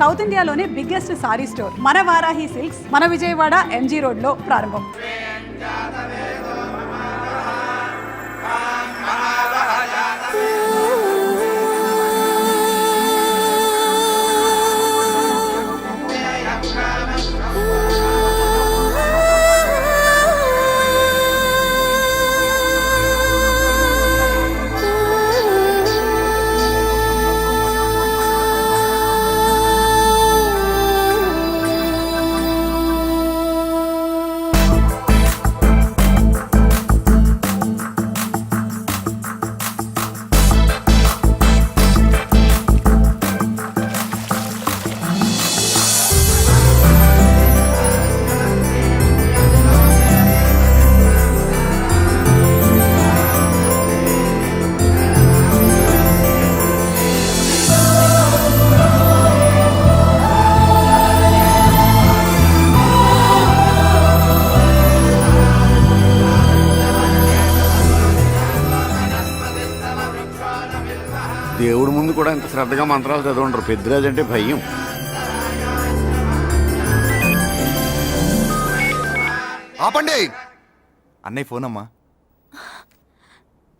South ఇండియాలోనే biggest sorry store మన Varahi silks మన విజయవాడ ఎంజీ రోడ్ లో ప్రారంభం. దేవుడి ముందు కూడా ఇంత శ్రద్ధగా మంత్రాలు చదవంటారు. పెద్దిరాజు అంటే భయం. ఆపండి. అన్నయ్య ఫోన్ అమ్మా.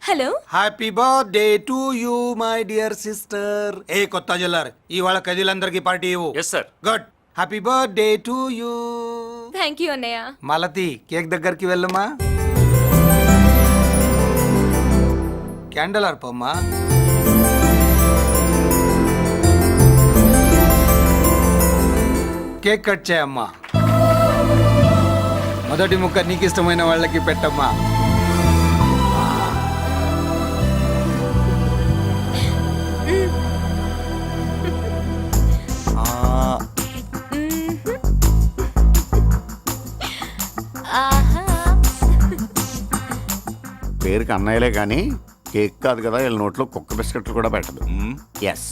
Hello. Happy birthday to you my dear sister. ఏ కొత్త జిల్లార్ ఇవాళ కదిలందరికి పార్టీ ఇవ్వు. Yes sir. Good. Happy birthday to you. Thank you అన్నయ్య. మాలతి కేక్ దగ్గరికి వెళ్ళమ్మా. క్యాండల్ ఆర్పమ్మా. కేక్ కట్ చేయమ్మా. మొదటి ముక్క నీకు ఇష్టమైన వాళ్ళకి పెట్టమ్మా. పేరుకి అన్నయ్యలే కానీ కేక్ కాదు కదా, వీళ్ళ నోట్లో కుక్క బిస్కెట్లు కూడా పెట్టదు. ఎస్.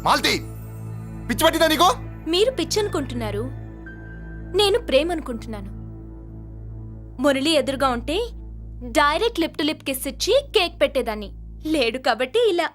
మాల్తి, పిచ్చి పట్టిందా నీకు? మీరు పిచ్చి అనుకుంటున్నారు, నేను ప్రేమ అనుకుంటున్నాను. మురళి ఎదురుగా ఉంటే direct lip to lip kiss ఇచ్చి కేక్ పెట్టేదాన్ని. లేడు కాబట్టి ఇలా.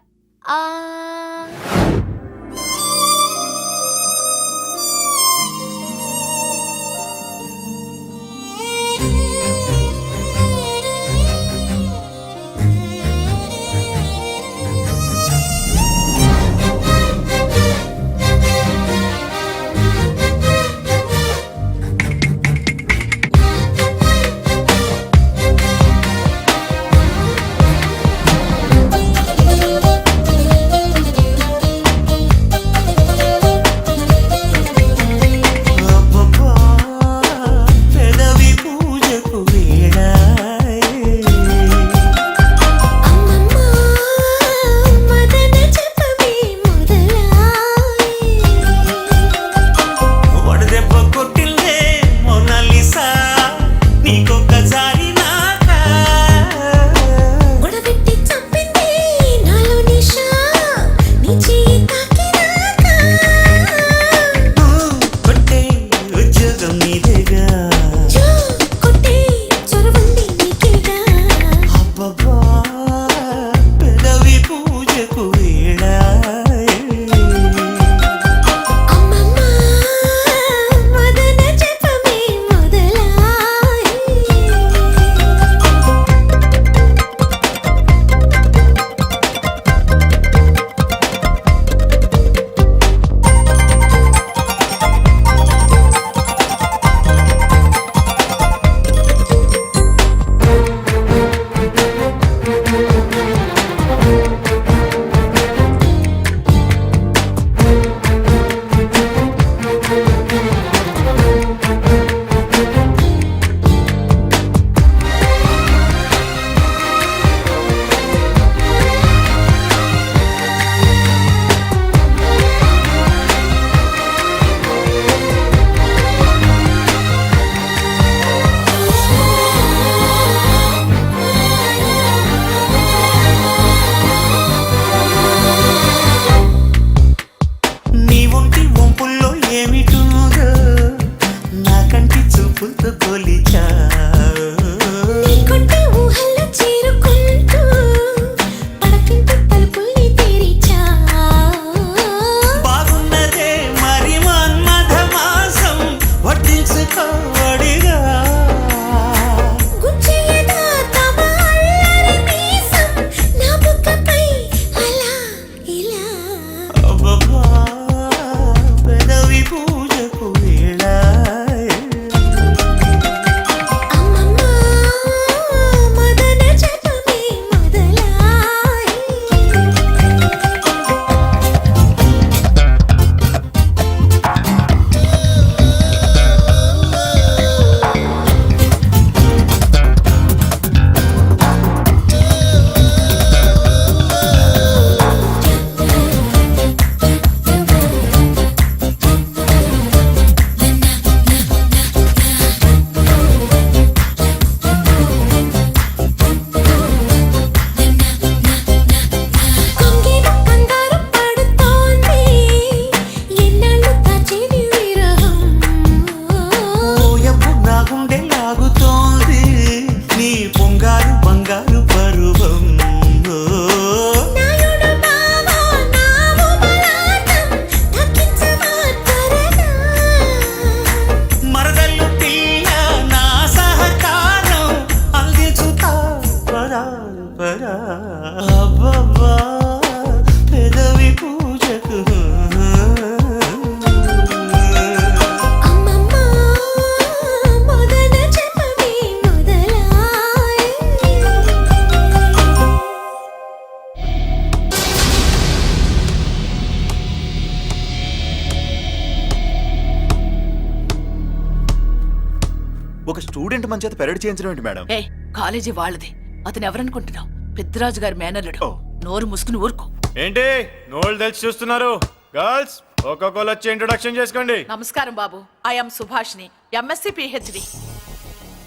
ఒక స్టూడెంట్ మన చేత పెరడ్ చేయించడం ఏంటి మేడం? ఏ కాలేజీ వాళ్ళది. అతను ఎవరనుకుంటున్నావు? పెద్దరాజు గారి మేనల్లుడు. నోరు ముసుకుని ఊరుకో. ఏంటి నోళ్ళు తెలిసి చూస్తున్నారు? గర్ల్స్ ఒక్కొక్కరు వచ్చి ఇంట్రొడక్షన్ చేసుకోండి. నమస్కారం బాబు. ఐఎమ్ సుభాష్ని, ఎంఎస్సి పిహెచ్డి.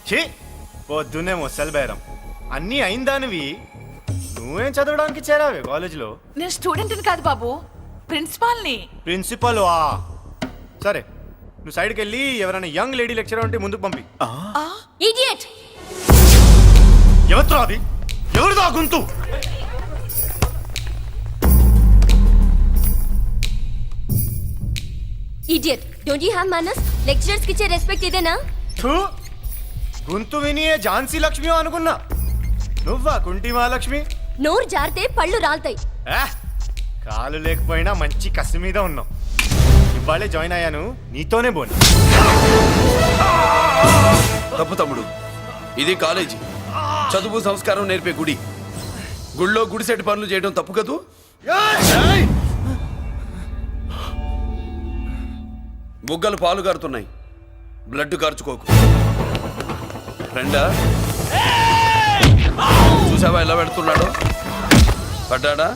ఛీ పొద్దున్నే ముసలి బేరం అన్నీ అయిందానివి నువ్వేం చదవడానికి చేరావే కాలేజీలో? నేను స్టూడెంట్ని కాదు బాబు, ప్రిన్సిపాల్ని. ప్రిన్సిపల్ సరే నువ్వు సైడ్కి వెళ్ళి ఎవరైనా యంగ్ లేడీ లెక్చరర్ ఉంటే ముందుకు పంపి. ఇడియట్! ఎవరితో అది? ఎవరిదో ఆ గొంతు? ఇడియట్! డోంట్ యు హావ్ మనస్? లెక్చరర్స్ కి ఇచ్చే రెస్పెక్ట్ ఇదేనా? థూ, గొంతు విని ఝాన్సీ లక్ష్మి అనుకున్నా. నువ్వా కుంటి మహాలక్ష్మి? నోరు జారితే పళ్ళు రాల్తాయి. కాలు లేకపోయినా మంచి కసి మీద ఉన్నావు. ఇవాళే జాయిన్ అయ్యాను, నీతోనే పోను. తప్పు తమ్ముడు, ఇది కాలేజీ, చదువు సంస్కారం నేర్పే గుడి. గుళ్ళో గుడిసెట్టి పనులు చేయడం తప్పు కదూ? బుగ్గలు పాలు కారుతున్నాయి, బ్లడ్ కార్చుకోకు. ఫ్రెండా, చూసావా ఎలా పెడుతున్నాడు? పడ్డాడా?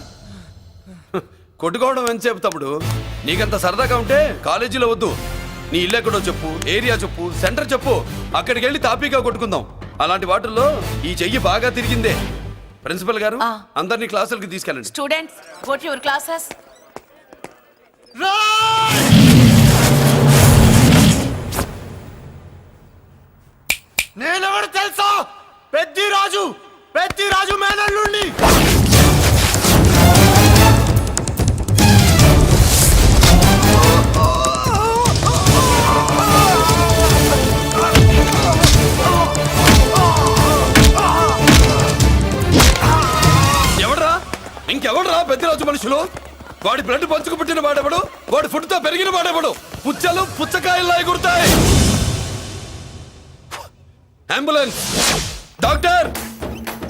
కొట్టుకోవడం ఎంతసేపు తమ్ముడు? నీకంత సరదాగా ఉంటే కాలేజీలో వద్దు. నీ ఇల్లు ఎక్కడో చెప్పు, ఏరియా చెప్పు, సెంటర్ చెప్పు, అక్కడికి వెళ్ళి తాపీగా కొట్టుకుందాం. అలాంటి వాటిల్లో ఈ చెయ్యి బాగా తిరిగిందే. ప్రిన్సిపల్ గారు, అందరినీ క్లాసులకి తీసుకెళ్ళండి. Students, go to your classes. నేనెవరు తెలుసా? పెద్దిరాజు, పెద్దిరాజు మేనల్లుండి. ఎవడ్రా? ఇంకెవడ్రా పెద్దిరాజు మనుషులు? వాడి బ్లడ్ పంచుకు పుట్టిన వాడెవడు? వాడి ఫుడ్తో పెరిగిన వాడెవడు? పుచ్చలు పుచ్చకాయల్లా ఎగురుతాయి. Ambulance, doctor!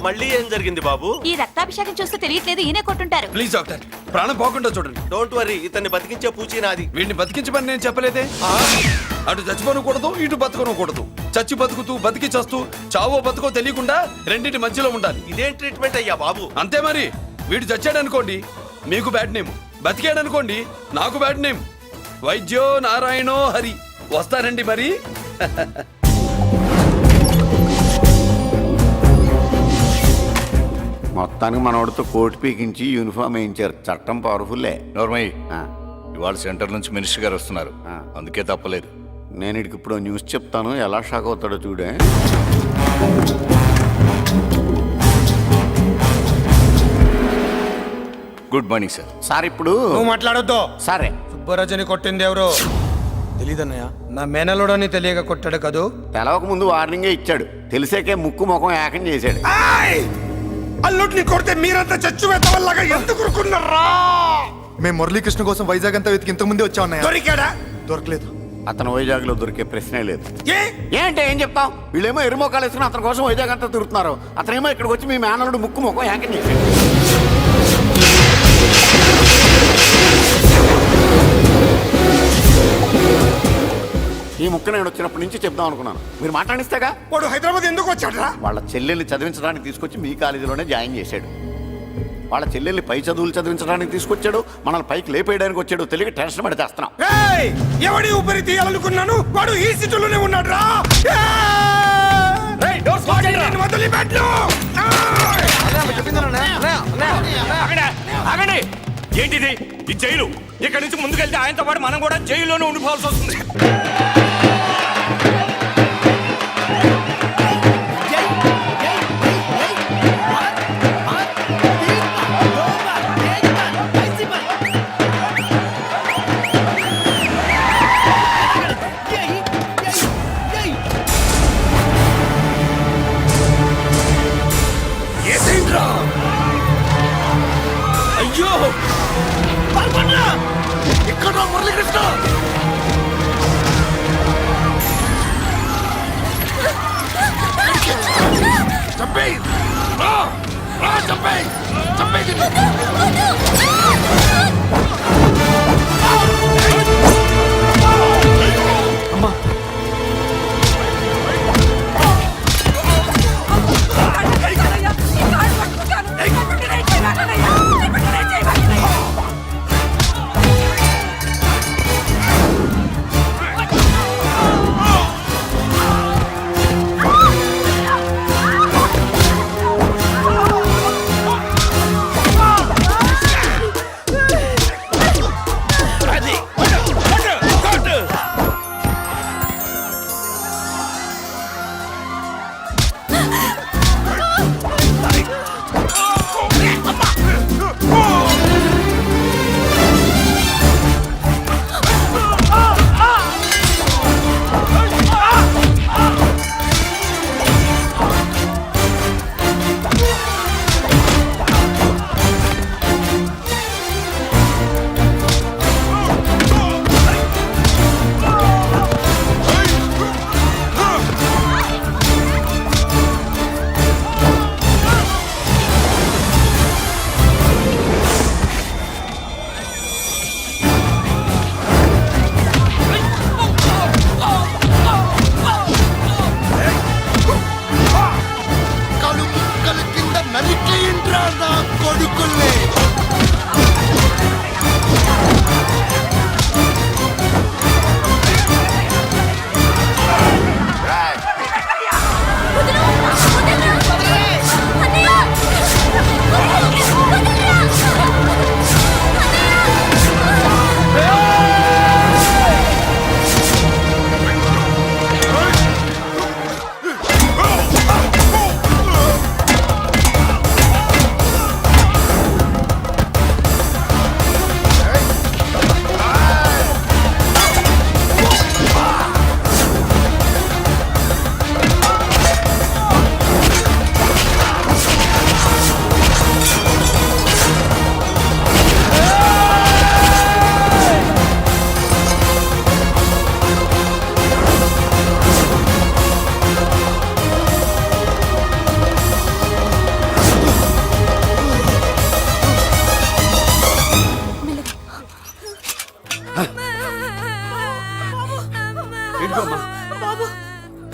మళ్ళీ ఏం జరిగింది బాబు? ఈ రక్తాభిషేకం చూస్తే తెలియట్లేదు, ఈయనే కొట్టుంటారు. ప్లీజ్ డాక్టర్, ప్రాణం పోకుండా చూడండి. డోంట్ వరీ, ఇతన్ని బతికించే పూచి నాది. వీడిని బతికించమని నేను చెప్పలేదే. అటు చచ్చిపోనకూడదు, ఇటు బతకనకూడదు. చచ్చి బతుకుతూ బతికి చస్తూ చావో బతుకో తెలియకుండా రెండింటి మధ్యలో ఉండాలి. ఇదేం ట్రీట్మెంట్ అయ్యా బాబు? అంతే మరి. వీడు చచ్చాడనుకోండి మీకు బ్యాడ్ నేమ్, బతికాడనుకోండి నాకు బ్యాడ్ నేమ్. వైద్యో నారాయణో హరి. వస్తారండి మరి. మొత్తానికి మనోడితో కోట్ పీకించి యూనిఫామ్ వేయించారు. చట్టం పవర్ఫుల్లే. నోర్మయ్య, ఇవాళ సెంటర్ నుంచి మినిస్టర్ గారు వస్తున్నారు, అందుకే తప్పలేదు. నేను ఇడికి ఇప్పుడు న్యూస్ చెప్తాను, ఎలా షాక్ అవుతాడో చూడే. Good morning sir. సార్ ఇప్పుడు నువ్వు మాట్లాడొద్దు. సరే, సుబ్బరాజుని కొట్టింది ఎవరు? తెలీదన్నయ్య. నా మేనలోడని తెలియక కొట్టాడు కదూ. తెలవక ముందు వార్నింగే ఇచ్చాడు, తెలిసాకే ముక్కు ముఖం ఏకం చేశాడు. అల్లుడిని కొడితే మీరంతా చచ్చు వెతవల్లాగా ఎందుకు ఊరుకున్నారా? మేము మురళీకృష్ణ కోసం వైజాగ్ అంతా వెతికి ఇంతకు ముందే వచ్చా ఉన్నాయా? దొరికాడా? దొరకలేదు. అతను వైజాగ్ లో దొరికే ప్రశ్నే లేదు. ఏ? ఏంటే ఏం చెప్తాం? వీళ్ళేమో ఎరుమోకాలు వేసుకుని అతని కోసం వైజాగ్ అంతా తిరుగుతున్నారు. అతనేమో ఇక్కడికి వచ్చి మీ మేనలుడు ముక్కు ముఖం ఏకం చేశాడు. ఈ ముక్క నేను వచ్చినప్పటి నుంచి చెప్దాం అనుకున్నాను, మీరు మాట్లాడిస్తేగా. వాడు హైదరాబాద్ ఎందుకు వచ్చాడరా? వాళ్ళ చెల్లెల్ని చదివించడానికి తీసుకొచ్చి మీ కాలేజీలోనే జాయిన్ చేశాడు. వాళ్ళ చెల్లెల్ని పై చదువులు చదివించడానికి తీసుకొచ్చాడు, మనల్ని పైకి లేపేయడానికి వచ్చాడు. తెలియక టెన్షన్ పడి చేస్తున్నాం. ఎవడి ఊపిరి తీయాలనుకున్నాను, వాడు ఈ సిటీలోనే ఉన్నాడు రా. ఏంటిది? ఈ జైలు. ఇక్కడి నుంచి ముందుకెళ్తే ఆయనతో పాటు మనం కూడా జైల్లోనే ఉండిపోవాల్సి వస్తుంది. అయ్యో ఇక్కడ మురళీకృష్ణ ఇదిగోమ్మా. బాబు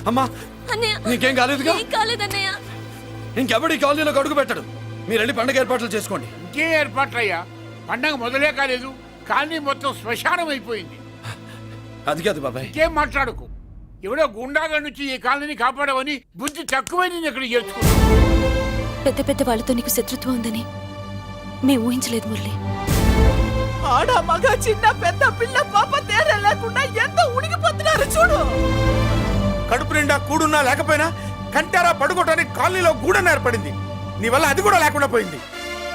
అమ్మా అన్నయ్య నీకేం కాలేదుగా? ఏం కాలేదన్నయ్య. ఇంకెవడి కాలనీలో అడుగు పెట్టడు. మీరు వెళ్ళి పండగ ఏర్పాట్లు చేసుకోండి. ఇంకేం ఏర్పాట్లయ్యా? పండగ మొదలే కాలేదు, కానీ మొత్తం శ్మశానం అయిపోయింది. అది కాదు బాబాయ్. ఇంకేం మాట్లాడుకు. ఎవడో గుండాగా నుంచి ఈ కాలనీని కాపాడవని బుద్ధి తక్కువై నేను ఇక్కడ చేర్చుకున్నాను. పెద్ద పెద్ద వాళ్ళతో నీకు శత్రుత్వం ఉందని మేము ఊహించలేదు మురళి. ఆడ మగ చిన్న పెద్ద పిల్ల పాప తేడా లేకుండా ఎంత ఉడికిపోతున్నారు చూడు. కడుపు నిండా కూడున్నా లేకపోయినా కంటారా పడుకోవటానికి కాలనీలో గూడన్న ఏర్పడింది. నీ వల్ల అది కూడా లేకుండా పోయింది.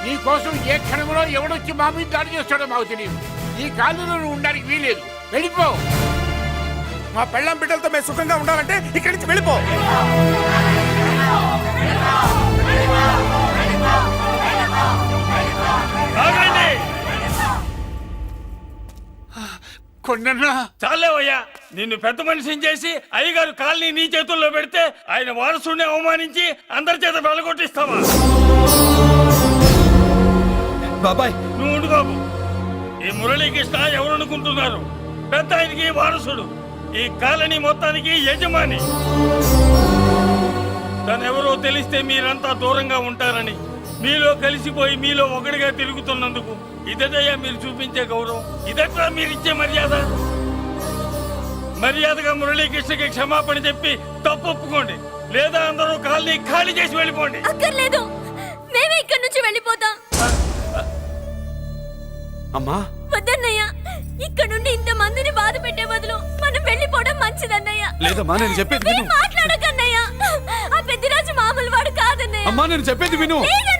నీ కోసం ఏ క్షణంలో ఎవడొచ్చి మా మీద దాడి చేస్తాడో మాకు తెలియదు. ఈ కాలనీలో నువ్వు ఉండడానికి వీలేదు. వెళ్ళిపో. మా పెళ్ళాం బిడ్డలతో మేము సుఖంగా ఉండాలంటే ఇక్కడి నుంచి వెళ్ళిపో. కొండన్నా చాలేవయ్యా, నిన్ను పెద్ద మనిషిని చేసి అయ్యగారు కాలనీ నీ చేతుల్లో పెడితే ఆయన వారసుని అవమానించి అందరి చేత వెళ్ళగొట్టిస్తావా? బాబాయ్ నువ్వు ఉండు బాబు. ఈ మురళీకృష్ణ ఎవరనుకుంటున్నారు? పెద్ద ఆయనకి వారసుడు, ఈ కాలనీ మొత్తానికి యజమాని. తనెవరో తెలిస్తే మీరంతా దూరంగా ఉంటారని, మీలో కలిసిపోయి మీలో ఒకటిగా తిరుగుతున్నందుకు ఇదటయ్యా మీరు చూపించే గౌరవం, ఇదట్లా మీరిచ్చే మర్యాద. మర్యాదగా మురళీకృష్ణకి క్షమాపణ చెప్పి తప్పు ఒప్పుకోండి, లేదా అందరూ కాలనీ ఖాళీ చేసి వెళ్ళిపోండి. అక్కర్లేదు, మేమే ఇక్కడి నుంచి వెళ్ళిపోతాం. అమ్మా వద్దన్నయ్య, ఇక్కడ నుండి ఇంత మందిని బాధ పెట్టే బదులు మనం వెళ్ళిపోవడం మంచిదన్నయ్య. లేదమ్మా, నేను చెప్పేది విను. మాట్లాడకన్నయ్య, ఆ పెద్దిరాజు మామూలు వాడు కాదన్నయ్య. అమ్మా నేను చెప్పేది విను. లేదన్నయ్య.